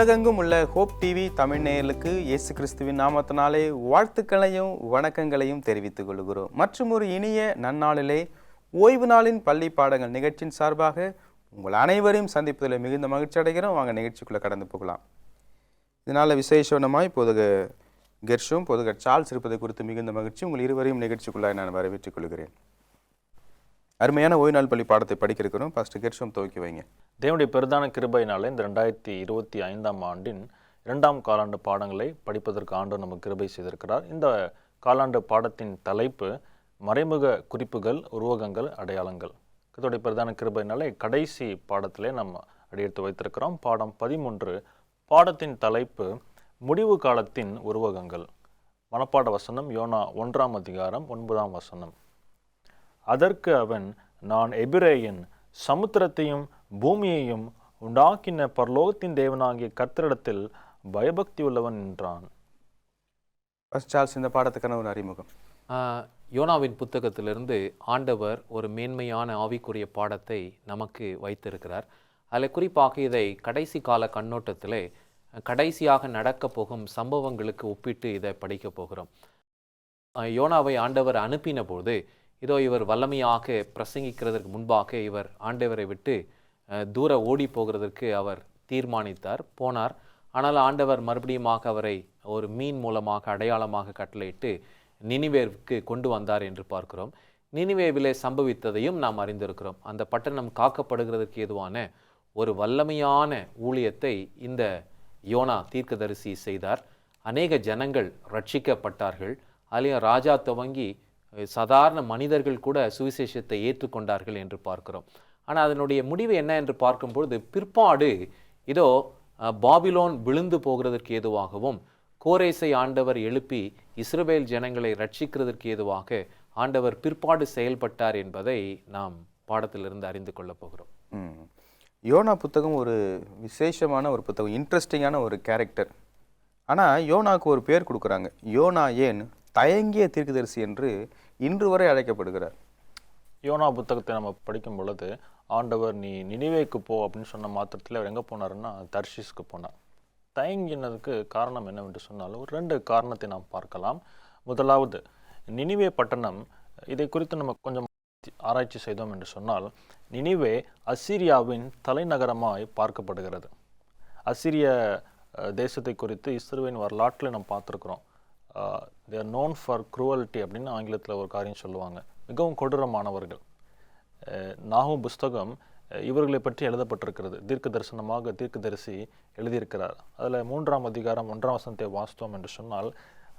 உலகெங்கும் உள்ள hope TV Tamil நேயர்களுக்கு இயேசு கிறிஸ்துவின் நாமத்தினாலே வாழ்த்துக்களையும் வணக்கங்களையும் தெரிவித்துக் கொள்கிறோம். மற்றும் ஒரு இனிய நன்னாளிலே ஓய்வு நாளின் பள்ளி பாடங்கள் நிகழ்ச்சியின் சார்பாக உங்கள் அனைவரையும் சந்திப்பதில் மிகுந்த மகிழ்ச்சி அடைகிறோம். வாங்க நிகழ்ச்சிக்குள்ளே கடந்து போகலாம். இதனால் விசேஷமாய் பொதுக கெர்ஷும் பொதுக சார்ல்ஸ் இருப்பதை குறித்து மிகுந்த மகிழ்ச்சி. உங்கள் இருவரையும் நிகழ்ச்சிக்குள்ளாக நான் வரவேற்றுக் கொள்கிறேன். அருமையான ஓய்வு நாள் பள்ளி பாடத்தை படிக்க இருக்கிறோம். ஃபர்ஸ்ட் கெர்ஷும் துவக்கி வைங்க. தேவனுடைய பெரிதான கிருபையினாலே இந்த 2025 ஆண்டின் 2ஆம் காலாண்டு பாடங்களை படிப்பதற்கு ஆண்டவர் நமக்கு கிருபை செய்திருக்கிறார். இந்த காலாண்டு பாடத்தின் தலைப்பு மறைமுக குறிப்புகள், உருவகங்கள், அடையாளங்கள். இதோடைய பெரிதான கிருபையினாலே கடைசி பாடத்திலே நம்ம அடியெடுத்து வைத்திருக்கிறோம். பாடம் 13. பாடத்தின் தலைப்பு முடிவு காலத்தின் உருவகங்கள். மனப்பாட வசனம் யோனா 1ஆம் அதிகாரம் 9ஆம் வசனம். அதற்கு அவன், நான் எபிரேயன், சமுத்திரத்தையும் பூமியையும் உண்டாக்கின பரலோகத்தின் தேவனாகிய கர்த்தரிடத்தில் பயபக்தி உள்ளவன் என்றான். சார்ல்ஸ், இந்த பாடத்துக்கான ஒரு அறிமுகம். யோனாவின் புத்தகத்திலிருந்து ஆண்டவர் ஒரு மேன்மையான ஆவிக்குரிய பாடத்தை நமக்கு வைத்திருக்கிறார். அதில் குறிப்பாக இதை கடைசி கால கண்ணோட்டத்திலே கடைசியாக நடக்கப் போகும் சம்பவங்களுக்கு ஒப்பிட்டு இதை படிக்க போகிறோம். யோனாவை ஆண்டவர் அனுப்பின போது இதோ இவர் வல்லமையாக பிரசங்கிக்கிறதற்கு முன்பாக இவர் ஆண்டவரை விட்டு தூர ஓடி போகிறதற்கு அவர் தீர்மானித்தார், போனார். ஆனால் ஆண்டவர் மறுபடியுமாக அவரை ஒரு மீன் மூலமாக அடையாளமாக கட்டளையிட்டு நினிவேவுக்கு கொண்டு வந்தார் என்று பார்க்கிறோம். நினிவேவிலே சம்பவித்ததையும் நாம் அறிந்திருக்கிறோம். அந்த பட்டணம் காக்கப்படுகிறதற்கு ஏதுவான ஒரு வல்லமையான ஊழியத்தை இந்த யோனா தீர்க்கதரிசி செய்தார். அநேக ஜனங்கள் ரட்சிக்கப்பட்டார்கள். அதிலையும் ராஜா துவங்கி சாதாரண மனிதர்கள் கூட சுவிசேஷத்தை ஏற்றுக்கொண்டார்கள் என்று பார்க்கிறோம். ஆனால் அதனுடைய முடிவு என்ன என்று பார்க்கும்பொழுது பிற்பாடு இதோ பாபிலோன் விழுந்து போகிறதற்கு ஏதுவாகவும் கோரேசை ஆண்டவர் எழுப்பி இஸ்ரவேல் ஜனங்களை ரட்சிக்கிறதற்கு ஏதுவாக ஆண்டவர் பிற்பாடு செயல்பட்டார் என்பதை நாம் பாடத்திலிருந்து அறிந்து கொள்ள போகிறோம். யோனா புத்தகம் ஒரு விசேஷமான ஒரு புத்தகம், இன்ட்ரெஸ்டிங்கான ஒரு கேரக்டர். ஆனால் யோனாவுக்கு ஒரு பேர் கொடுக்குறாங்க. யோனா ஏன் தயங்கிய தீர்க்கதரிசி என்று இன்று வரை அழைக்கப்படுகிறார். யோனா புத்தகத்தை நம்ம படிக்கும் பொழுது ஆண்டவர் நீ நினிவேக்கு போ அப்படின்னு சொன்ன மாத்திரத்தில் அவர் எங்கே போனாருன்னா தர்ஷீஸ்க்கு போனார். தயங்கினதுக்கு காரணம் என்னவென்று சொன்னால் ஒரு 2 காரணத்தை நாம் பார்க்கலாம். முதலாவது, நினிவே பட்டணம், இதை குறித்து நம்ம கொஞ்சம் ஆராய்ச்சி செய்தோம் என்று சொன்னால் நினிவே அசீரியாவின் தலைநகரமாய் பார்க்கப்படுகிறது. அசீரிய தேசத்தை குறித்து இஸ்ரவேலின் வரலாற்றில் நாம் பார்த்துருக்குறோம். they are known for cruelty அப்படின்னு ஆங்கிலத்தில் ஒரு காரியம் சொல்லுவாங்க. மிகவும் கொடூரமானவர்கள். நாகூம் புஸ்தகம் இவர்களை பற்றி எழுதப்பட்டிருக்கிறது. தீர்க்கதரிசி எழுதியிருக்கிறார். அதில் 3ஆம் அதிகாரம் 1ஆம் வசனத்தை வாசித்தோம் என்று சொன்னால்,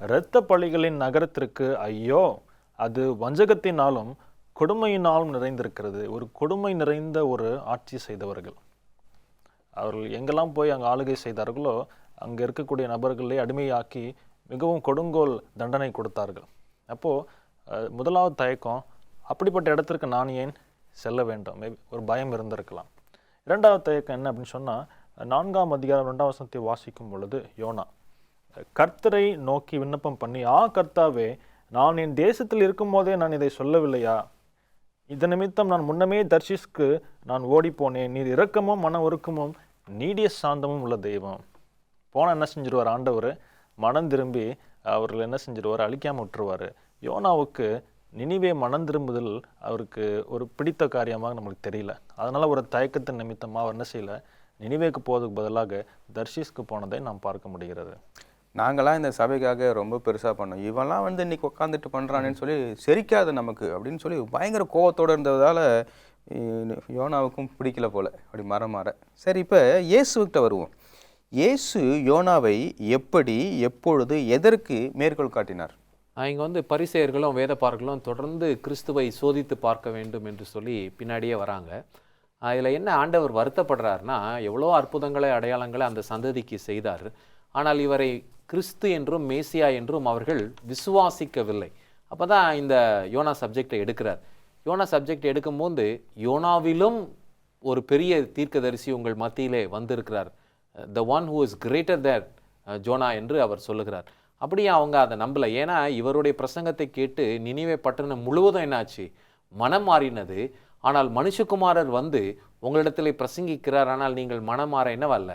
இரத்த பழிகளின் நகரத்திற்கு ஐயோ, அது வஞ்சகத்தினாலும் கொடுமையினாலும் நிறைந்திருக்கிறது. ஒரு கொடுமை நிறைந்த ஒரு ஆட்சி செய்தவர்கள். அவர்கள் எங்கெல்லாம் போய் அங்கே ஆளுகை செய்தார்களோ அங்கே இருக்கக்கூடிய நபர்களை அடிமையாக்கி மிகவும் கொடுங்கோல் தண்டனை கொடுத்தார்கள். அப்போது முதலாவது தயக்கம், அப்படிப்பட்ட இடத்திற்கு நான் ஏன் செல்ல வேண்டும்? ஒரு பயம் இருந்திருக்கலாம். 2வது தயக்கம் என்ன அப்படின்னு சொன்னால், 4ஆம் அதிகாரம் 2ஆம் வசனத்தை வாசிக்கும் பொழுது யோனா கர்த்தரை நோக்கி விண்ணப்பம் பண்ணி, கர்த்தாவே, நான் என் தேசத்தில் இருக்கும் போதே நான் இதை சொல்லவில்லையா? இதன் நிமித்தம் நான் முன்னமே தர்ஷீஸ்க்கு நான் ஓடி போனேன். நீர் இரக்கமும் மன ஒருக்கமும் நீடிய சாந்தமும் உள்ள தெய்வம். போனால் என்ன செஞ்சிருவார் ஆண்டவர்? மனம் திரும்பி அவர்கள் என்ன செஞ்சிருவார்? அழிக்காமல் விட்டுருவார். யோனாவுக்கு நினிவே மனம் திரும்புதல் அவருக்கு ஒரு பிடித்த காரியமாக நம்மளுக்கு தெரியல. அதனால் ஒரு தயக்கத்தின் நிமித்தமாக அவர் என்ன செய்யலை, நினிவேக்கு போவதுக்கு பதிலாக தர்ஷீஸ்க்கு போனதை நாம் பார்க்க முடிகிறது. நாங்களாம் இந்த சபைக்காக ரொம்ப பெருசாக பண்ணோம், இவெல்லாம் இன்னைக்கு உட்காந்துட்டு பண்ணுறானேன்னு சொல்லி செரிக்காது நமக்கு அப்படின்னு சொல்லி பயங்கர கோபத்தோடு இருந்ததால் யோனாவுக்கும் பிடிக்கல போல, அப்படி மாற. சரி, இப்போ இயேசுக்கிட்ட வருவோம். இயேசு யோனாவை எப்படி, எப்பொழுது, எதற்கு மேற்கோள் காட்டினார்? இங்கே பரிசேயர்களும் வேதபாரர்களும் தொடர்ந்து கிறிஸ்துவை சோதித்து பார்க்க வேண்டும் என்று சொல்லி பின்னாடியே வராங்க. இதில் என்ன ஆண்டவர் வருத்தப்படுறாருன்னா, எவ்வளோ அற்புதங்களை அடையாளங்களை அந்த சந்ததிக்கு செய்தார். ஆனால் இவரை கிறிஸ்து என்றும் மேசியா என்றும் அவர்கள் விசுவாசிக்கவில்லை. அப்போ தான் இந்த யோனா சப்ஜெக்டை எடுக்கிறார். யோனா சப்ஜெக்ட் எடுக்கும்போது, யோனாவிலும் ஒரு பெரிய தீர்க்கதரிசி உங்கள் மத்தியிலே வந்திருக்கிறார், the one who is greater than ஜோனா என்று அவர் சொல்லுகிறார். அப்படியே அவங்க அதை நம்பலை. ஏன்னா இவருடைய பிரசங்கத்தை கேட்டு நினிவே பட்டணம் முழுவதும் என்னாச்சு? மனம் மாறினது. ஆனால் மனுஷகுமாரர் உங்களிடத்தில் பிரசங்கிக்கிறார், ஆனால் நீங்கள் மனம் மாற என்னவல்ல,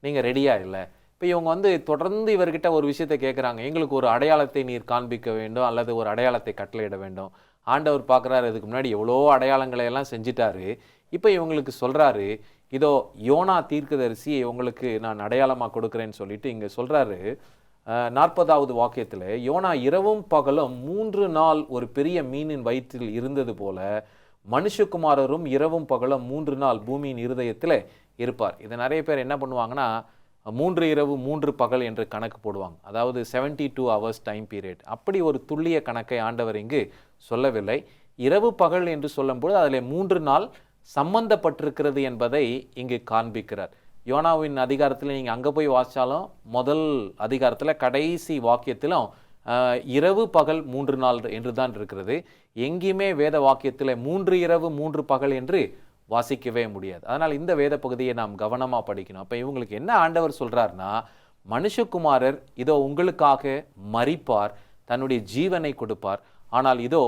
நீங்கள் ரெடியாக இல்லை. இப்போ இவங்க வந்து தொடர்ந்து இவர்கிட்ட ஒரு விஷயத்தை கேட்குறாங்க, எங்களுக்கு ஒரு அடையாளத்தை நீர் காண்பிக்க வேண்டும் அல்லது ஒரு அடையாளத்தை கட்டளையிட வேண்டும். ஆண்டவர் பார்க்குறாரு, இதுக்கு முன்னாடி எவ்வளோ அடையாளங்களை எல்லாம் செஞ்சிட்டாரு. இப்போ இவங்களுக்கு சொல்கிறாரு, இதோ யோனா தீர்க்கதரிசி உங்களுக்கு நான் அடையாளமாக கொடுக்குறேன்னு சொல்லிட்டு இங்கே சொல்கிறாரு. 40வது வாக்கியத்தில், யோனா இரவும் பகலும் 3 நாள் ஒரு பெரிய மீனின் வயிற்றில் இருந்தது போல மனுஷகுமாரரும் இரவும் பகலும் 3 நாள் பூமியின் இருதயத்தில் இருப்பார். இதை நிறைய பேர் என்ன பண்ணுவாங்கன்னா 3 இரவு 3 பகல் என்று கணக்கு போடுவாங்க. அதாவது 72 hours டைம் பீரியட். அப்படி ஒரு துல்லிய கணக்கை ஆண்டவர் இங்கு சொல்லவில்லை. இரவு பகல் என்று சொல்லும்போது அதில் 3 நாள் சம்பந்தப்பட்டிருக்கிறது என்பதை இங்கு காண்பிக்கிறார். யோனாவின் அதிகாரத்தில் நீங்கள் அங்கே போய் வாசித்தாலும் முதல் அதிகாரத்தில் கடைசி வாக்கியத்திலும் இரவு பகல் 3 நாள் என்று தான் இருக்கிறது. எங்கேயுமே வேத வாக்கியத்தில் 3 இரவு 3 பகல் என்று வாசிக்கவே முடியாது. அதனால் இந்த வேத பகுதியை நாம் கவனமாக படிக்கணும். அப்போ இவங்களுக்கு என்ன ஆண்டவர் சொல்கிறாருன்னா, மனுஷகுமாரர் இதோ உங்களுக்காக மரிப்பார், தன்னுடைய ஜீவனை கொடுப்பார். ஆனால் இதோ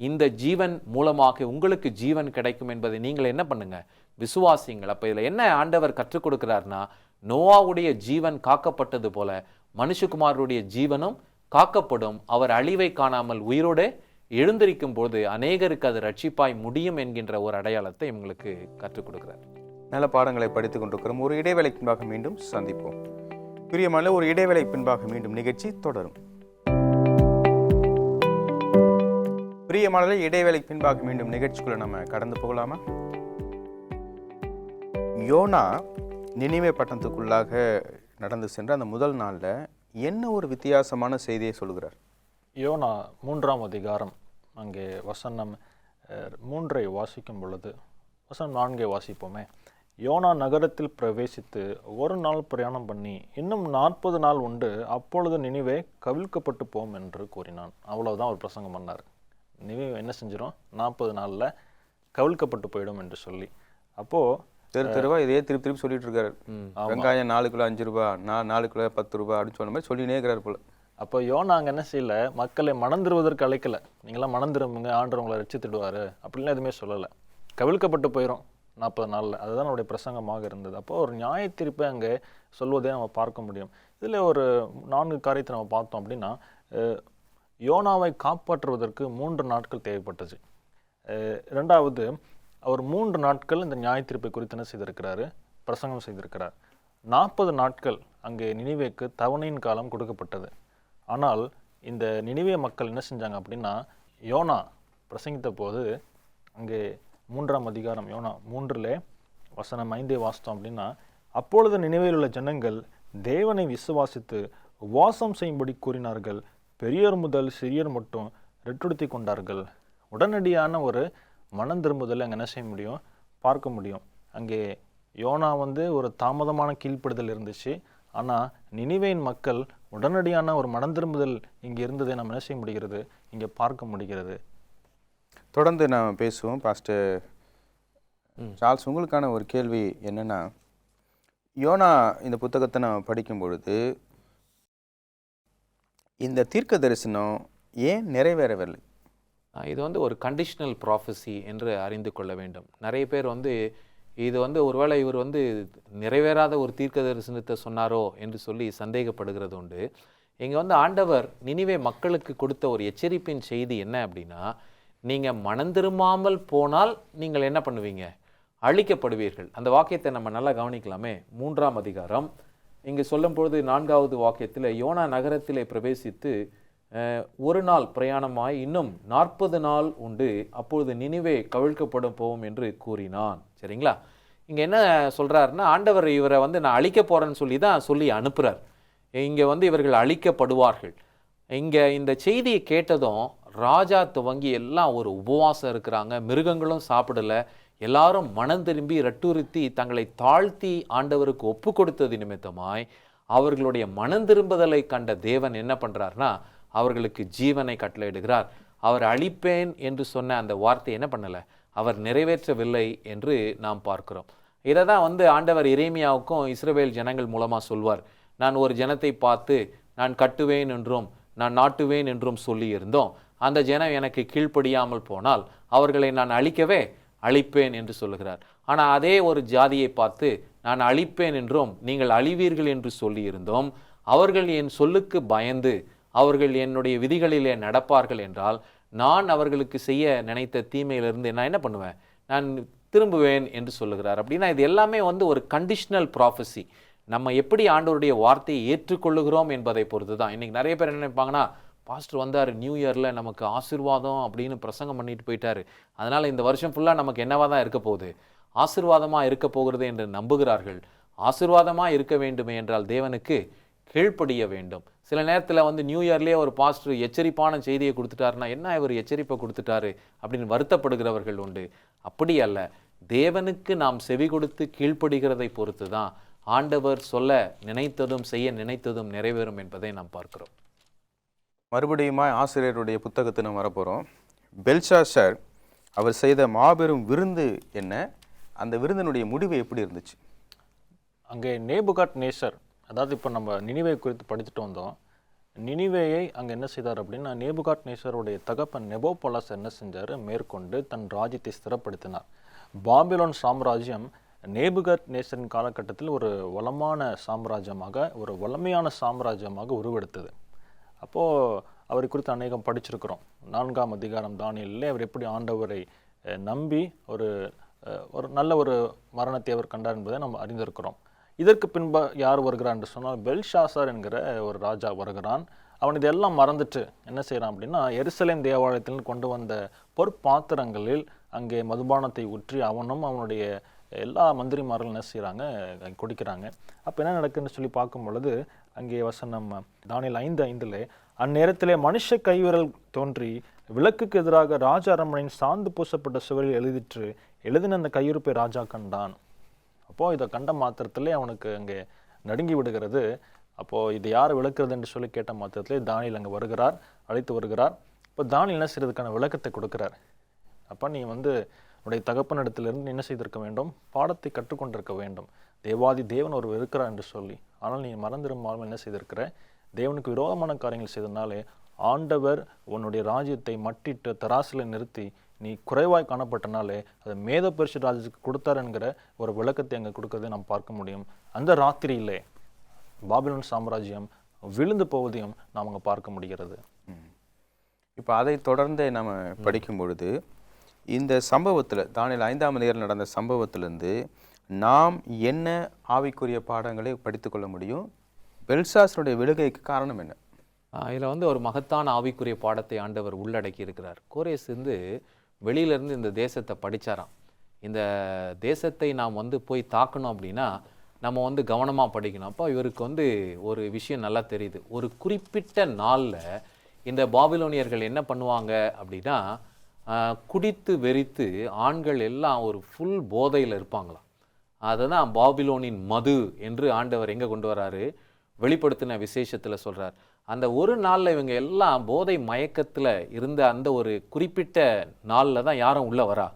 இந்த ஜீவன் மூலமாக உங்களுக்கு ஜீவன் கிடைக்கும் என்பதை நீங்கள் என்ன பண்ணுங்க, விசுவாசிங்கள். அப்போ இதில் என்ன ஆண்டவர் கற்றுக் கொடுக்கிறார்னா, நோவாவுடைய ஜீவன் காக்கப்பட்டது போல மனுஷகுமாரருடைய ஜீவனும் காக்கப்படும். அவர் அழிவை காணாமல் உயிரோடு எழுந்திருக்கும் போது அநேகருக்கு அது ரட்சிப்பாய் முடியும் என்கின்ற ஒரு அடையாளத்தை இவங்களுக்கு கற்றுக் கொடுக்கிறார். நல்ல பாடங்களை படித்துக் கொண்டிருக்கிறோம். ஒரு இடைவேளை பின்பாக மீண்டும் சந்திப்போம். பிரியமான ஒரு இடைவேளை பின்பாக மீண்டும் நிகழ்ச்சி தொடரும். பிரியமான இடைவேளை பின்பாக மீண்டும் நிகழ்ச்சிக்குள்ள நம்ம கடந்து போகலாமா? யோனா நினிவே பட்டணத்துக்குள்ளாக நடந்து சென்ற அந்த முதல் நாளில் என்ன ஒரு வித்தியாசமான செய்தியை சொல்கிறார்? யோனா 3ஆம் அதிகாரம் அங்கே வசனம் 3 வாசிக்கும் பொழுது, வசனம் 4 வாசிப்போமே. யோனா நகரத்தில் பிரவேசித்து ஒரு நாள் பிரயாணம் பண்ணி இன்னும் 40 நாள் உண்டு, அப்பொழுது நினிவே கவிழ்க்கப்பட்டு போம் என்று கூறினான். அவ்வளவுதான் ஒரு பிரசங்கம் பண்ணார். நினிவே என்ன செஞ்சிடும், 40 நாளில் கவிழ்க்கப்பட்டு போயிடும் என்று சொல்லி. அப்போது தெருவா இதே திருப்பி சொல்லிட்டு இருக்காரு. வெங்காயம் 4 கிலோ 5 ரூபா, 4 கிலோ 10 ரூபா அப்படின்னு சொன்ன மாதிரி சொல்லினே இருக்கிறார் போல. அப்போ யோனா அங்கே என்ன செய்யல, மக்களை மணந்துருவதற்கு அழைக்கல. நீங்களாம் மணந்துருமுங்க, ஆண்டவர் உங்களை ரட்சித்துடுவார் அப்படின்லாம் எதுவுமே சொல்லலை. கவிழ்க்கப்பட்டு போயிடும் 40 நாளில். அதுதான் அவருடைய பிரசங்கமாக இருந்தது. அப்போ ஒரு நியாய தீர்ப்பை அங்கே சொல்வதே நம்ம பார்க்க முடியும். இதில் ஒரு 4 காரியத்தை நம்ம பார்த்தோம் அப்படின்னா, யோனாவை காப்பாற்றுவதற்கு 3 நாட்கள் தேவைப்பட்டுச்சு. 2வது, அவர் 3 நாட்கள் இந்த நியாய தீர்ப்பை குறித்து என்ன செய்திருக்கிறாரு, பிரசங்கம் செய்திருக்கிறார். 40 நாட்கள் அங்கே நினிவேக்கு தவணையின் காலம் கொடுக்கப்பட்டது. ஆனால் இந்த நினிவே மக்கள் என்ன செஞ்சாங்க அப்படின்னா, யோனா பிரசங்கித்த போது அங்கே 3ஆம் அதிகாரம் யோனா 3 வசனம் 5 வாசித்தோம் அப்படின்னா, அப்பொழுது நினிவேயில் உள்ள ஜனங்கள் தேவனை விசுவாசித்து உபவாசம் செய்யும்படி கூறினார்கள், பெரியோர் முதல் சிறியோர் மட்டும் ரெட்டுடுத்தி கொண்டார்கள். உடனடியான ஒரு மனம் திரும்புதல் அங்கே என்ன செய்ய முடியும், பார்க்க முடியும். அங்கே யோனா ஒரு தாமதமான கீழ்ப்படுதல் இருந்துச்சு. ஆனால் நினிவேயின் மக்கள் உடனடியான ஒரு மனம் திரும்புதல் இங்கே இருந்ததை நம்ம என்ன செய்ய முடிகிறது, இங்கே பார்க்க முடிகிறது. தொடர்ந்து நாம் பேசுவோம். பாஸ்டர் சார்ல்ஸ், உங்களுக்கான ஒரு கேள்வி என்னென்னா, யோனா இந்த புத்தகத்தை நாம் படிக்கும் பொழுது இந்த தீர்க்க தரிசனம் ஏன் நிறைவேறவில்லை? இது ஒரு கண்டிஷனல் ப்ராஃபஸி என்று அறிந்து கொள்ள வேண்டும். நிறைய பேர் இது ஒருவேளை இவர் நிறைவேறாத ஒரு தீர்க்க தரிசனத்தை சொன்னாரோ என்று சொல்லி சந்தேகப்படுகிறது உண்டு. இங்கே ஆண்டவர் நினிவே மக்களுக்கு கொடுத்த ஒரு எச்சரிப்பின் செய்தி என்ன அப்படின்னா, நீங்கள் மனந்திரும்பாமல் போனால் நீங்கள் என்ன பண்ணுவீங்க, அழிக்கப்படுவீர்கள். அந்த வாக்கியத்தை நம்ம நல்லா கவனிக்கலாமே. 3ஆம் அதிகாரம் இங்கே சொல்லும்பொழுது 4வது வாக்கியத்தில், யோனா நகரத்திலே பிரவேசித்து ஒரு நாள் பிரயாணமாய் இன்னும் 40 நாள் உண்டு, அப்பொழுது நினிவே கவிழ்க்கப்படும் போவோம் என்று கூறினான். சரிங்களா? இங்கே என்ன சொல்கிறாருன்னா, ஆண்டவர் இவரை நான் அழிக்க போகிறேன்னு சொல்லி தான் சொல்லி அனுப்புகிறார். இங்கே இவர்கள் அழிக்கப்படுவார்கள். இங்கே இந்த செய்தியை கேட்டதும் ராஜா துவங்கி எல்லாம் ஒரு உபவாசம் இருக்கிறாங்க, மிருகங்களும் சாப்பிடலை, எல்லாரும் மனம் திரும்பி ரட்டுறுத்தி தங்களை தாழ்த்தி ஆண்டவருக்கு ஒப்பு கொடுத்தது நிமித்தமாய் அவர்களுடைய மனம் திரும்புதலை கண்ட தேவன் என்ன பண்ணுறாருனா, அவர்களுக்கு ஜீவனை கட்டளையிடுகிறார். அவர் அழிப்பேன் என்று சொன்ன அந்த வார்த்தை என்ன பண்ணலை, அவர் நிறைவேற்றவில்லை என்று நாம் பார்க்கிறோம். இதை தான் ஆண்டவர் எரேமியாவுக்கும் இஸ்ரவேல் ஜனங்கள் மூலமாக சொல்வார். நான் ஒரு ஜனத்தை பார்த்து நான் கட்டுவேன் என்றும் நான் நாட்டுவேன் என்றும் சொல்லி இருந்தோம், அந்த ஜனம் எனக்கு கீழ்ப்படியாமல் போனால் அவர்களை நான் அழிப்பேன் என்று சொல்லுகிறார். ஆனால் அதே ஒரு ஜாதியை பார்த்து நான் அழிப்பேன் என்றும் நீங்கள் அழிவீர்கள் என்று சொல்லியிருந்தோம். அவர்கள் என் சொல்லுக்கு பயந்து அவர்கள் என்னுடைய விதிகளிலே நடப்பார்கள் என்றால் நான் அவர்களுக்கு செய்ய நினைத்த தீமையிலிருந்து நான் என்ன பண்ணுவேன், நான் திரும்புவேன் என்று சொல்லுகிறார். அப்படின்னா இது எல்லாமே ஒரு கண்டிஷனல் ப்ராஃபஸி. நம்ம எப்படி ஆண்டவருடைய வார்த்தையை ஏற்றுக்கொள்ளுகிறோம் என்பதை பொறுத்து தான். இன்றைக்கி நிறைய பேர் என்ன நினைப்பாங்கன்னா, பாஸ்டர் வந்தார் நியூ இயரில் நமக்கு ஆசீர்வாதம் அப்படின்னு பிரசங்கம் பண்ணிட்டு போயிட்டாரு, அதனால் இந்த வருஷம் ஃபுல்லாக நமக்கு என்னவா தான் இருக்க போகுது, ஆசீர்வாதமாக இருக்க போகிறது என்று நம்புகிறார்கள். ஆசீர்வாதமாக இருக்க வேண்டுமே என்றால் தேவனுக்கு கீழ்ப்படிய வேண்டும். சில நேரத்தில் நியூ இயர்லேயே ஒரு பாஸ்டர் எச்சரிப்பான செய்தியை கொடுத்துட்டாருன்னா, என்ன இவர் எச்சரிப்பை கொடுத்துட்டாரு அப்படின்னு வருத்தப்படுகிறவர்கள் உண்டு. அப்படி அல்ல, தேவனுக்கு நாம் செவி கொடுத்து கீழ்ப்படுகிறதை பொறுத்து தான் ஆண்டவர் சொல்ல நினைத்ததும் செய்ய நினைத்ததும் நிறைவேறும் என்பதை நாம் பார்க்கிறோம். மறுபடியும் ஆசிரியருடைய புத்தகத்தை நம்ம வரப்போகிறோம். பெல்ஷாசர் அவர் செய்த மாபெரும் விருந்து என்ன, அந்த விருந்தினுடைய முடிவு எப்படி இருந்துச்சு? அங்கே நேபுகாட் நேசர், அதாவது இப்போ நம்ம நினிவே குறித்து படிச்சுட்டு வந்தோம். நினிவேயை அங்கே என்ன செய்தார் அப்படின்னா, நேபுகாட் நேசருடைய தகப்பன் நெபோபொலாஸ் என்ன செஞ்சார், மேற்கொண்டு தன் ராஜ்யத்தை ஸ்திரப்படுத்தினார். பாபிலோன் சாம்ராஜ்யம் நேபுகாட் நேசரின் காலகட்டத்தில் ஒரு வளமான சாம்ராஜ்யமாக, ஒரு வளமையான சாம்ராஜ்யமாக உருவெடுத்தது. அப்போது அவரை குறித்து அநேகம் படிச்சிருக்கிறோம். 4ஆம் அதிகாரம் தானியேலிலே அவர் எப்படி ஆண்டவரை நம்பி ஒரு நல்ல ஒரு மரணத்தை அவர் கண்டார் என்பதை நம்ம அறிந்திருக்கிறோம். இதற்கு பின்பு யார் வருகிறார் என்று சொன்னால், பெல்ஷாசார் என்கிற ஒரு ராஜா வருகிறான். அவன் இதெல்லாம் மறந்துட்டு என்ன செய்கிறான் அப்படின்னா, எருசலேம் தேவாலயத்தில் கொண்டு வந்த பொற்பாத்திரங்களில் அங்கே மதுபானத்தை ஊற்றி அவனும் அவனுடைய எல்லா மந்திரிமார்களும் என்ன செய்கிறாங்க, குடிக்கிறாங்க. அப்போ என்ன நடக்குதுன்னு சொல்லி பார்க்கும் பொழுது, அங்கே வசனம் தானியேல் 5:5 அந்நேரத்திலே மனுஷ கைவிரல் தோன்றி விளக்குக்கு எதிராக ராஜ அரண்மனையின் சாந்து பூசப்பட்ட சுவரில் எழுதிற்று. எழுதின அந்த கையிருப்பை ராஜா கண்டான். அப்போது இதை கண்ட மாத்திரத்திலே அவனுக்கு அங்கே நடுங்கி விடுகிறது. அப்போது இது யார் விளக்குறது என்று சொல்லி கேட்ட மாத்திரத்திலே தானியேல் அங்கே வருகிறார், அழைத்து வருகிறார். இப்போ தானியேல் என்ன செய்யறதுக்கான விளக்கத்தை கொடுக்கிறார். அப்போ நீ உடைய தகப்பனிடத்திலிருந்து என்ன செய்திருக்க வேண்டும், பாடத்தை கற்றுக்கொண்டிருக்க வேண்டும். தேவாதி தேவன் ஒரு இருக்கிறார் என்று சொல்லி, ஆனால் நீ மறந்திருந்தாலும் என்ன செய்திருக்கிற, தேவனுக்கு விரோதமான காரியங்கள் செய்தனாலே ஆண்டவர் உன்னுடைய ராஜ்யத்தை மட்டிட்டு தராசில் நிறுத்தி நீ குறைவாய் காணப்பட்டனாலே அதை மேத பெர்ஷிய ராஜ்யத்துக்கு கொடுத்தார் என்கிற ஒரு விளக்கத்தை அங்கே கொடுக்கறதை நாம் பார்க்க முடியும். அந்த ராத்திரியிலே பாபிலோன் சாம்ராஜ்யம் விழுந்து போவதையும் நாம் அங்கே பார்க்க முடிகிறது. இப்போ அதை தொடர்ந்து நம்ம படிக்கும் பொழுது, இந்த சம்பவத்தில் தானியேல் 5ஆம் அதிகாரம் நடந்த சம்பவத்திலிருந்து நாம் என்ன ஆவிக்குரிய பாடங்களை படித்துக்கொள்ள முடியும்? பெல்ஷாசருடைய விழுகைக்கு காரணம் என்ன? இதில் ஒரு மகத்தான ஆவிக்குரிய பாடத்தை ஆண்டவர் உள்ளடக்கி இருக்கிறார். கோரேஸ் வெளியிலேருந்து இந்த தேசத்தை படித்தாராம். இந்த தேசத்தை நாம் போய் தாக்கணும் அப்படின்னா நம்ம கவனமாக படிக்கணும். அப்போ இவருக்கு ஒரு விஷயம் நல்லா தெரியுது. ஒரு குறிப்பிட்ட நாளில் இந்த பாபிலோனியர்கள் என்ன பண்ணுவாங்க அப்படின்னா, குடித்து வெறித்து ஆண்கள் எல்லாம் ஒரு ஃபுல் போதையில் இருப்பாங்களாம். அதுதான் பாபிலோனின் மது என்று ஆண்டவர் எங்கே கொண்டு வராரு, வெளிப்படுத்தின விசேஷத்தில் சொல்கிறார். அந்த ஒரு நாளில் இவங்க எல்லாம் போதை மயக்கத்தில் இருந்த அந்த ஒரு குறிப்பிட்ட நாளில் தான் யாரும் உள்ளே வரா,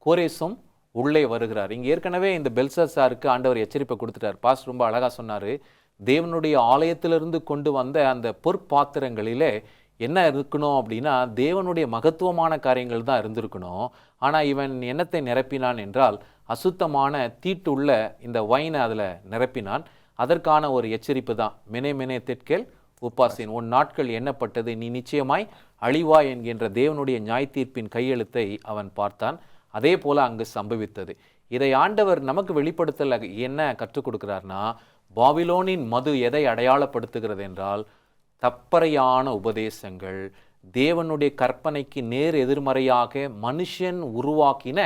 கோரேசும் உள்ளே வருகிறார். இங்கே ஏற்கனவே இந்த பெல்ஷாசாருக்கு ஆண்டவர் எச்சரிப்பை கொடுத்துட்டார். பாஸ்டர் ரொம்ப அழகாக சொன்னார், தேவனுடைய ஆலயத்திலிருந்து கொண்டு வந்த அந்த பொற்பாத்திரங்களிலே என்ன இருக்கணும் அப்படின்னா, தேவனுடைய மகத்துவமான காரியங்கள் தான் இருந்திருக்கணும். ஆனால் இவன் என்னத்தை நிரப்பினான் என்றால், அசுத்தமான தீட்டுள்ள இந்த வைனை அதில் நிரப்பினான். அதற்கான ஒரு எச்சரிப்பு தான், மெனே தெற்கேல் உப்பாசின், உன் நாட்கள் எண்ணப்பட்டது, நீ நிச்சயமாய் அழிவாய் என்கின்ற தேவனுடைய நியாய தீர்ப்பின் கையெழுத்தை அவன் பார்த்தான். அதே போல அங்கு சம்பவித்தது. இதை ஆண்டவர் நமக்கு வெளிப்படுத்தல என்ன கற்றுக் கொடுக்கிறார்னா, பாபிலோனின் மது எதை அடையாளப்படுத்துகிறது என்றால், தப்பறையான உபதேசங்கள், தேவனுடைய கற்பனைக்கு நேர் எதிர்மறையாக மனுஷன் உருவாக்கின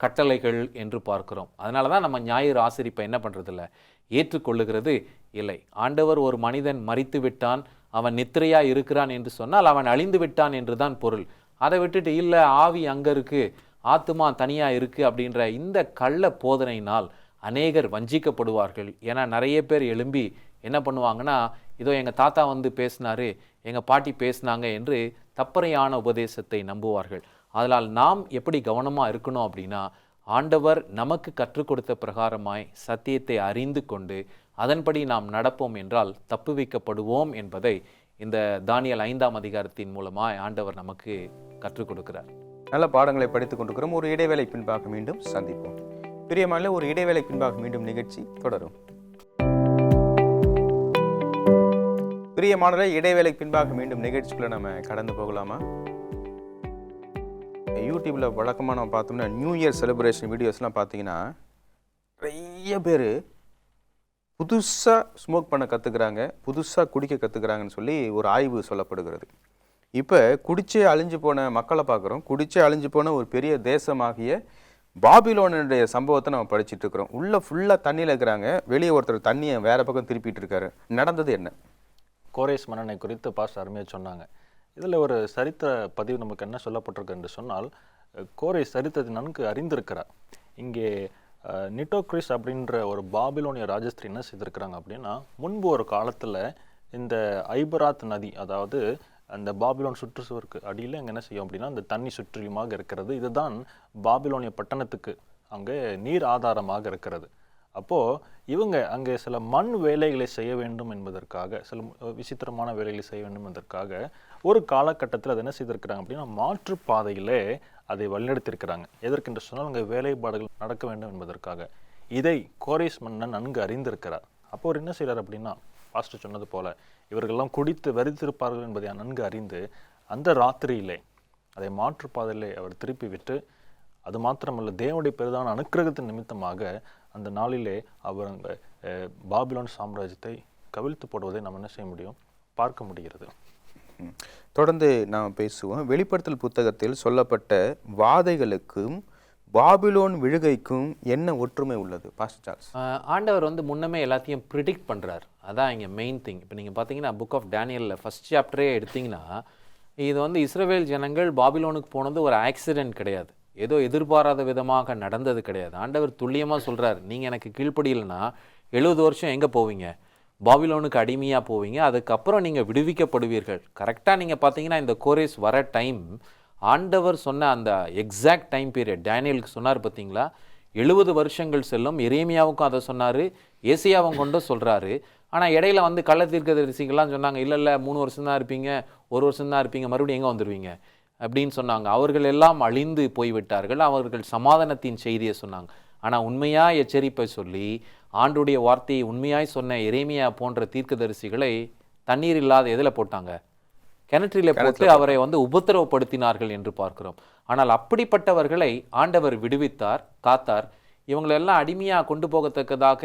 கட்டளைகள் என்று பார்க்கிறோம். அதனால தான் நம்ம ஞாயிறு ஆசிரிப்பை என்ன பண்ணுறதில்ல, ஏற்றுக்கொள்ளுகிறது இல்லை. ஆண்டவர் ஒரு மனிதன் மரித்து விட்டான், அவன் நித்திரையாக இருக்கிறான் என்று சொன்னால் அவன் அழிந்து விட்டான் என்று தான் பொருள். அதை விட்டுட்டு இல்லை ஆவி அங்கே இருக்குது, ஆத்துமா தனியாக இருக்குது அப்படின்ற இந்த கள்ள போதனையினால் அநேகர் வஞ்சிக்கப்படுவார்கள். ஏன்னா நிறைய பேர் எழும்பி என்ன பண்ணுவாங்கன்னா, இதோ எங்கள் தாத்தா பேசினாரு, எங்கள் பாட்டி பேசினாங்க என்று தப்பறையான உபதேசத்தை நம்புவார்கள். அதனால் நாம் எப்படி கவனமாக இருக்கணும் அப்படின்னா, ஆண்டவர் நமக்கு கற்றுக் கொடுத்த பிரகாரமாய் சத்தியத்தை அறிந்து கொண்டு அதன்படி நாம் நடப்போம் என்றால் தப்புவிக்கப்படுவோம் என்பதை இந்த தானியேல் 5ஆம் அதிகாரத்தின் மூலமாய் ஆண்டவர் நமக்கு கற்றுக் கொடுக்கிறார். நல்ல பாடங்களை படித்துக் கொண்டிருக்கிறோம். ஒரு இடைவேளை பின்பாக மீண்டும் சந்திப்போம். பிரியமான ஒரு இடைவேளைக்கு பின்பாக மீண்டும் நிகழ்ச்சி தொடரும். பிரியமான இடைவேளைக்கு பின்பாக மீண்டும் நிகழ்ச்சிக்குள்ள நம்ம கடந்து போகலாமா? யூடியூப்ல வழக்கமாக நம்ம பார்த்தோம்னா நியூ இயர் செலிப்ரேஷன் வீடியோஸ்லாம் பார்த்தீங்கன்னா நிறைய பேர் புதுசாக ஸ்மோக் பண்ண கற்றுக்குறாங்க, புதுசாக குடிக்க கற்றுக்குறாங்கன்னு சொல்லி ஒரு ஆய்வு சொல்லப்படுகிறது. இப்போ குடிச்சே அழிஞ்சு போன மக்களை பார்க்குறோம். குடிச்சே அழிஞ்சு போன ஒரு பெரிய தேசமாகிய பாபிலோனுடைய சம்பவத்தை நம்ம படிச்சுட்டு இருக்கிறோம். உள்ள ஃபுல்லாக தண்ணியில் இருக்கிறாங்க, வெளியே ஒருத்தர் தண்ணியை வேற பக்கம் திருப்பிட்டு இருக்காரு. நடந்தது என்ன? கோரேஸ் மன்னனை குறித்து பாஸ்டர் அருமையாக சொன்னாங்க. இதில் ஒரு சரித்திர பதிவு நமக்கு என்ன சொல்லப்பட்டிருக்கு என்று சொன்னால், கோரேஸ் சரித்திரத்தை நன்கு அறிந்திருக்கிறார். இங்கே நிட்டோக்ரிஸ் அப்படின்ற ஒரு பாபிலோனிய ராஜஸ்திரி என்ன செய்திருக்கிறாங்க அப்படின்னா, முன்பு ஒரு காலத்தில் இந்த ஐபராத் நதி, அதாவது அந்த பாபிலோன் சுற்றுச்சுவருக்கு அடியில் அங்கே என்ன செய்யும் அப்படின்னா அந்த தண்ணி சுற்றியுமாக இருக்கிறது. இதுதான் பாபிலோனிய பட்டணத்துக்கு அங்கே நீர் ஆதாரமாக இருக்கிறது. அப்போது இவங்க அங்கே சில மண் வேலைகளை செய்ய வேண்டும் என்பதற்காக, சில விசித்திரமான வேலைகளை செய்ய வேண்டும் என்பதற்காக ஒரு காலகட்டத்தில் அதை என்ன செய்திருக்கிறாங்க அப்படின்னா மாற்றுப்பாதையிலே அதை வழிநடத்தியிருக்கிறாங்க. எதற்கென்று சொன்னால் அங்கே வேலைப்பாடுகள் நடக்க வேண்டும் என்பதற்காக. இதை கோரேஸ் மன்னன் நன்கு அறிந்திருக்கிறார். அப்போ அவர் என்ன செய்கிறார் அப்படின்னா, பாஸ்டர் சொன்னது போல இவர்களெல்லாம் குடித்து வெறித்திருப்பார்கள் என்பதை நன்கு அறிந்து அந்த ராத்திரியிலே அதை மாற்றுப்பாதையிலே அவர் திருப்பி விட்டு, அது மாத்திரமல்ல தேவனுடைய பெரிதான அனுக்கிரகத்தின் நிமித்தமாக அந்த நாளிலே அவர் அங்கே பாபிலோன் சாம்ராஜ்யத்தை கவிழ்த்து போடுவதை நம்ம என்ன செய்ய முடியும், பார்க்க முடிகிறது. தொடர்ந்து நாம் பேசுவோம். வெளிப்படுத்தல் புத்தகத்தில் சொல்லப்பட்ட வாதைகளுக்கும் பாபிலோன் விழுகைக்கும் என்ன ஒற்றுமை உள்ளது பாஸ்டர் சார்ல்ஸ்? ஆண்டவர் வந்து முன்னமே எல்லாத்தையும் ப்ரிடிக்ட் பண்ணுறார். அதான் இங்கே மெயின் திங். இப்போ நீங்கள் பார்த்தீங்கன்னா புக் ஆஃப் டேனியலில் ஃபஸ்ட் சாப்டரே எடுத்திங்கன்னா, இது வந்து இஸ்ரவேல் ஜனங்கள் பாபிலோனுக்கு போனது ஒரு ஆக்சிடென்ட் கிடையாது, ஏதோ எதிர்பாராத விதமாக நடந்தது கிடையாது. ஆண்டவர் துல்லியமாக சொல்கிறார், நீங்கள் எனக்கு கீழ்ப்படியலைன்னா 70 வருஷம் எங்கே போவீங்க? பாபிலோனுக்கு அடிமையாக போவீங்க, அதுக்கப்புறம் நீங்கள் விடுவிக்கப்படுவீர்கள். கரெக்டாக நீங்கள் பார்த்தீங்கன்னா இந்த கோரேஸ் வர டைம், ஆண்டவர் சொன்ன அந்த எக்ஸாக்ட் டைம் பீரியட் டேனியலுக்கு சொன்னார் பார்த்தீங்களா? 70 வருஷங்கள் செல்லும். எரேமியாவுக்கும் அதை சொன்னார், ஏசியாவும் கொண்டு சொல்கிறாரு. ஆனால் இடையில வந்து கள்ள தீர்க்கதரிசிகள்லாம் சொன்னாங்க, இல்லை 3 வருஷம் தான் இருப்பீங்க, 1 வருஷம் தான் இருப்பீங்க, மறுபடியும் எங்கே வந்துடுவீங்க அப்படின்னு சொன்னாங்க. அவர்கள் எல்லாம் அழிந்து போய்விட்டார்கள். அவர்கள் சமாதானத்தின் செய்தியை சொன்னாங்க. ஆனால் உண்மையாக எச்சரிப்பை சொல்லி ஆண்டுடைய வார்த்தையை உண்மையாய் சொன்ன எரேமியா போன்ற தீர்க்கதரிசிகளை தண்ணீர் இல்லாத எதில் போட்டாங்க? கிணற்றிலே போட்டு அவரை வந்து உபத்திரவப்படுத்தினார்கள் என்று பார்க்கிறோம். ஆனால் அப்படிப்பட்டவர்களை ஆண்டவர் விடுவித்தார், காத்தார். இவங்களெல்லாம் அடிமையாக கொண்டு போகத்தக்கதாக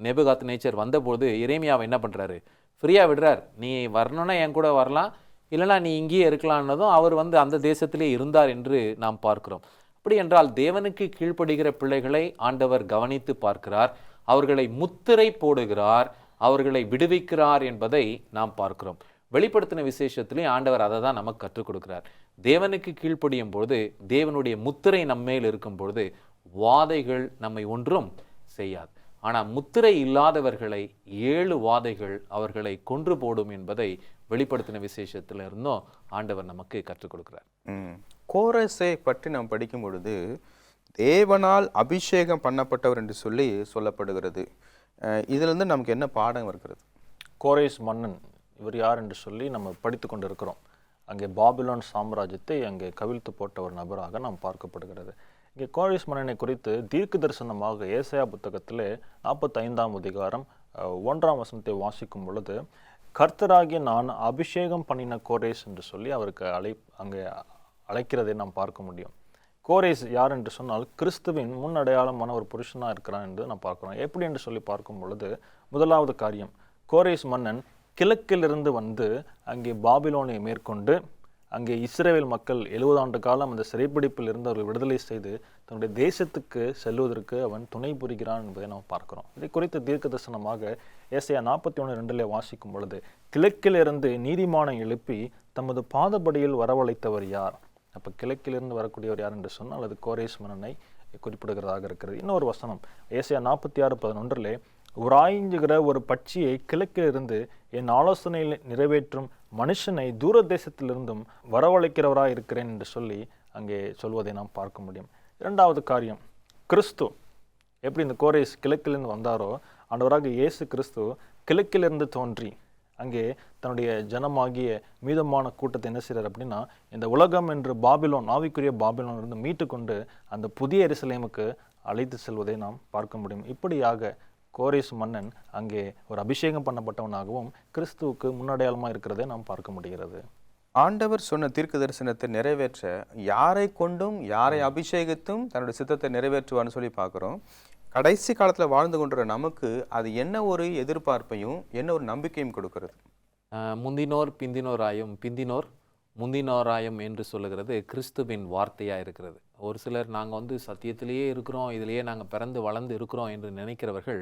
நேபுகாத் நேச்சர் வந்தபோது எரேமியாவை என்ன பண்ணுறாரு? ஃப்ரீயாக விடுறார். நீ வரணுன்னா என் கூட வரலாம், இல்லைனா நீ இங்கேயே இருக்கலான்னதும் அவர் வந்து அந்த தேசத்திலே இருந்தார் என்று நாம் பார்க்கிறோம். அப்படி என்றால் தேவனுக்கு கீழ்ப்படுகிற பிள்ளைகளை ஆண்டவர் கவனித்து பார்க்கிறார், அவர்களை முத்திரை போடுகிறார், அவர்களை விடுவிக்கிறார் என்பதை நாம் பார்க்கிறோம். வெளிப்படுத்தின விசேஷத்திலே ஆண்டவர் அதை தான் நமக்கு கற்றுக் கொடுக்கிறார். தேவனுக்கு கீழ்ப்படியும் பொழுது, தேவனுடைய முத்திரை நம்மேல் இருக்கும் பொழுது வாதைகள் நம்மை ஒன்றும் செய்யாது. ஆனால் முத்திரை இல்லாதவர்களை 7 வாதைகள் அவர்களை கொன்று போடும் என்பதை வெளிப்படுத்தின விசேஷத்தில் இருந்தும் ஆண்டவர் நமக்கு கற்றுக் கொடுக்கிறார். கோரேஸை பற்றி நாம் படிக்கும் பொழுது தேவனால் அபிஷேகம் பண்ணப்பட்டவர் என்று சொல்லி சொல்லப்படுகிறது. இதிலிருந்து நமக்கு என்ன பாடம் இருக்கிறது? கோரேஸ் மன்னன் இவர் யார் என்று சொல்லி நம்ம படித்து கொண்டு இருக்கிறோம். அங்கே பாபிலோன் சாம்ராஜ்யத்தை அங்கே கவிழ்த்து போட்ட ஒரு நபராக நாம் பார்க்கப்படுகிறது. இங்கே கோரேஸ் மன்னனை குறித்து தீர்க்க தரிசனமாக ஏசாயா புத்தகத்திலே 45ஆம் அதிகாரம் 1ஆம் வசனத்தை வாசிக்கும் பொழுது, கர்த்தராகிய நான் அபிஷேகம் பண்ணின கோரேஸ் என்று சொல்லி அவருக்கு அங்கே அழைக்கிறதை நாம் பார்க்க முடியும். கோரேஸ் யார் என்று சொன்னால் கிறிஸ்துவின் முன் அடையாளமான ஒரு புருஷனாக இருக்கிறான் என்று நாம் பார்க்கிறோம். எப்படி என்று சொல்லி பார்க்கும் பொழுது, முதலாவது காரியம், கோரேஸ் மன்னன் கிழக்கிலிருந்து வந்து அங்கே பாபிலோனை மேற்கொண்டு அங்கே இஸ்ரவேல் மக்கள் 70 ஆண்டு காலம் அந்த சிறைப்பிடிப்பில் இருந்து அவர்கள் விடுதலை செய்து தன்னுடைய தேசத்துக்கு செல்வதற்கு அவன் துணை புரிகிறான் என்பதை நாம் பார்க்கிறோம். இதை குறித்த தீர்க்க தரிசனமாக ஏசாயா 41:2 வாசிக்கும் பொழுது, கிழக்கிலிருந்து நீதிமானை எழுப்பி தமது பாதபடியில் வரவழைத்தவர் யார்? அப்போ கிழக்கிலிருந்து வரக்கூடியவர் யார் என்று சொன்னால் அது கோரேஸ் மன்னனை குறிப்பிடுகிறதாக இருக்கிறது. இன்னொரு வசனம் ஏசாயா 46:11, உராய்ஞ்சுகிற ஒரு பட்சியை கிழக்கிலிருந்து என் ஆலோசனையில் நிறைவேற்றும் மனுஷனை தூர தேசத்திலிருந்தும் வரவழைக்கிறவராக இருக்கிறேன் என்று சொல்லி அங்கே சொல்வதை நாம் பார்க்க முடியும். இரண்டாவது காரியம், கிறிஸ்து எப்படி இந்த கோரேஸ் கிழக்கிலிருந்து வந்தாரோ, ஆண்டவராக இயேசு கிறிஸ்து கிழக்கிலிருந்து தோன்றி அங்கே தன்னுடைய ஜனமாகிய மீதமான கூட்டத்தை என்ன செய்கிறார் அப்படின்னா, இந்த உலகம் என்று பாபிலோன், ஆவிக்குரிய பாபிலோன் இருந்து மீட்டு கொண்டு அந்த புதிய எருசலேமுக்கு அழைத்து செல்வதை நாம் பார்க்க முடியும். இப்படியாக கோரேஸ் மன்னன் அங்கே ஒரு அபிஷேகம் பண்ணப்பட்டவனாகவும் கிறிஸ்துவுக்கு முன்னடையாளமாக இருக்கிறதை நாம் பார்க்க முடிகிறது. ஆண்டவர் சொன்ன தீர்க்க தரிசனத்தை நிறைவேற்ற யாரை கொண்டும் யாரை அபிஷேகித்தும் தன்னுடைய சித்தத்தை நிறைவேற்றுவான்னு சொல்லி பார்க்குறோம். கடைசி காலத்தில் வாழ்ந்து கொண்டுற நமக்கு அது என்ன ஒரு எதிர்பார்ப்பையும் என்ன ஒரு நம்பிக்கையும் கொடுக்கிறது? முந்தினோர் பிந்தினோராயும் பிந்தினோர் முந்தினோராயும் என்று சொல்லுகிறது கிறிஸ்துவின் வார்த்தையாக இருக்கிறது. ஒரு சிலர் நாங்கள் சத்தியத்திலேயே இருக்கிறோம், இதிலேயே நாங்கள் பிறந்து வளர்ந்து இருக்கிறோம் என்று நினைக்கிறவர்கள்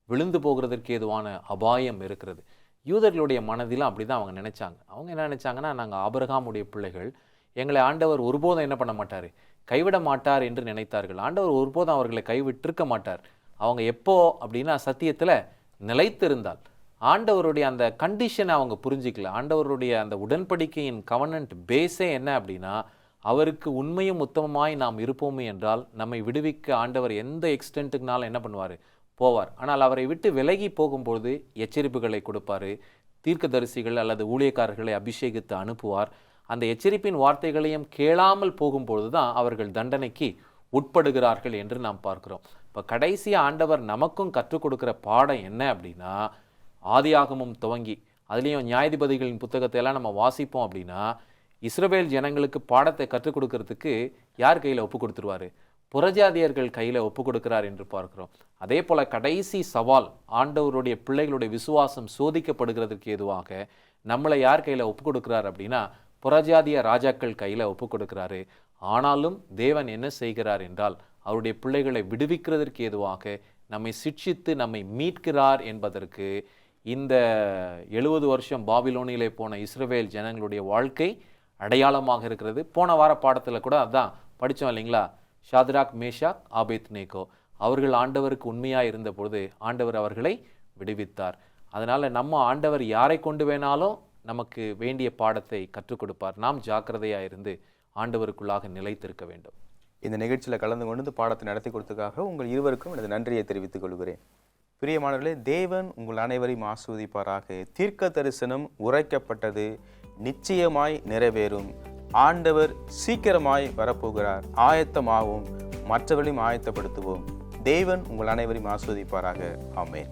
விழுந்து போகிறதற்கு ஏதுவான அபாயம் இருக்கிறது. யூதர்களுடைய மனதிலும் அப்படி தான் அவங்க நினைச்சாங்க. அவங்க என்ன நினைச்சாங்கன்னா, நாங்கள் ஆபிரகாமுடைய பிள்ளைகள், எங்களை ஆண்டவர் ஒருபோதும் என்ன பண்ண மாட்டார், கைவிட மாட்டார் என்று நினைத்தார்கள். ஆண்டவர் ஒருபோதும் அவர்களை கைவிட்டிருக்க மாட்டார். அவங்க எப்போ அப்படின்னா சத்தியத்தில் நிலைத்திருந்தால். ஆண்டவருடைய அந்த கண்டிஷனை அவங்க புரிஞ்சிக்கல. ஆண்டவருடைய அந்த உடன்படிக்கையின் கவர்னன்ட் பேஸே என்ன அப்படின்னா, அவருக்கு உண்மையும் உத்தமமாய் நாம் இருப்போமே என்றால் நம்மை விடுவிக்க ஆண்டவர் எந்த எக்ஸ்டென்ட்டுக்குனாலும் என்ன பண்ணுவார், போவார். ஆனால் அவரை விட்டு விலகி போகும்போது எச்சரிப்புகளை கொடுப்பார். தீர்க்கதரிசிகள் அல்லது ஊழியக்காரர்களை அபிஷேகித்து அனுப்புவார். அந்த எச்சரிப்பின் வார்த்தைகளையும் கேளாமல் போகும்பொழுது தான் அவர்கள் தண்டனைக்கு உட்படுகிறார்கள் என்று நாம் பார்க்கிறோம். இப்போ கடைசி ஆண்டவர் நமக்கும் கற்றுக் கொடுக்குற பாடம் என்ன அப்படின்னா, ஆதியாகமம் துவங்கி அதுலேயும் நியாயாதிபதிகளின் புத்தகத்தை எல்லாம் நம்ம வாசிப்போம் அப்படின்னா, இஸ்ரவேல் ஜனங்களுக்கு பாடத்தை கற்றுக் கொடுக்கறதுக்கு யார் கையில் ஒப்பு கொடுத்துருவார், புறஜாதியர்கள் கையில் ஒப்பு கொடுக்கிறார் என்று பார்க்கிறோம். அதே போல் கடைசி சவால், ஆண்டவருடைய பிள்ளைகளுடைய விசுவாசம் சோதிக்கப்படுகிறதுக்கு ஏதுவாக நம்மளை யார் கையில் ஒப்பு கொடுக்கிறார் அப்படின்னா, புறஜாதிய ராஜாக்கள் கையில் ஒப்பு கொடுக்கிறாரு. ஆனாலும் தேவன் என்ன செய்கிறார் என்றால், அவருடைய பிள்ளைகளை விடுவிக்கிறதற்கு ஏதுவாக நம்மை சிட்சித்து நம்மை மீட்கிறார் என்பதற்கு இந்த 70 வருஷம் பாபிலோனிலே போன இஸ்ரவேல் ஜனங்களுடைய வாழ்க்கை அடையாளமாக இருக்கிறது. போன வார பாடத்தில் கூட அதான் படித்தோம் இல்லைங்களா? ஷாத்ராக், மேஷாக், ஆபேத்நேகோ அவர்கள் ஆண்டவருக்கு உண்மையாக இருந்த பொழுது ஆண்டவர் அவர்களை விடுவித்தார். அதனால் நம்ம ஆண்டவர் யாரை கொண்டு வேணாலும் நமக்கு வேண்டிய பாடத்தை கற்றுக் கொடுப்பார். நாம் ஜாக்கிரதையாக இருந்து ஆண்டவருக்குள்ளாக நிலைத்திருக்க வேண்டும். இந்த நிகழ்ச்சியில் கலந்து கொண்டு பாடத்தை நடத்தி கொடுத்ததுக்காக உங்கள் இருவருக்கும் எனது நன்றியை தெரிவித்துக் கொள்கிறேன். பிரியமானவர்களே, தேவன் உங்கள் அனைவரையும் ஆசீர்வதிப்பாராக. தீர்க்க தரிசனம் உரைக்கப்பட்டது நிச்சயமாய் நிறைவேறும். ஆண்டவர் சீக்கிரமாய் வரப்போகிறார். ஆயத்தமாகவும் மற்றவர்களையும் ஆயத்தப்படுத்துவோம். தேவன் உங்கள் அனைவரையும் ஆசீர்வதிப்பாராக. ஆமென்.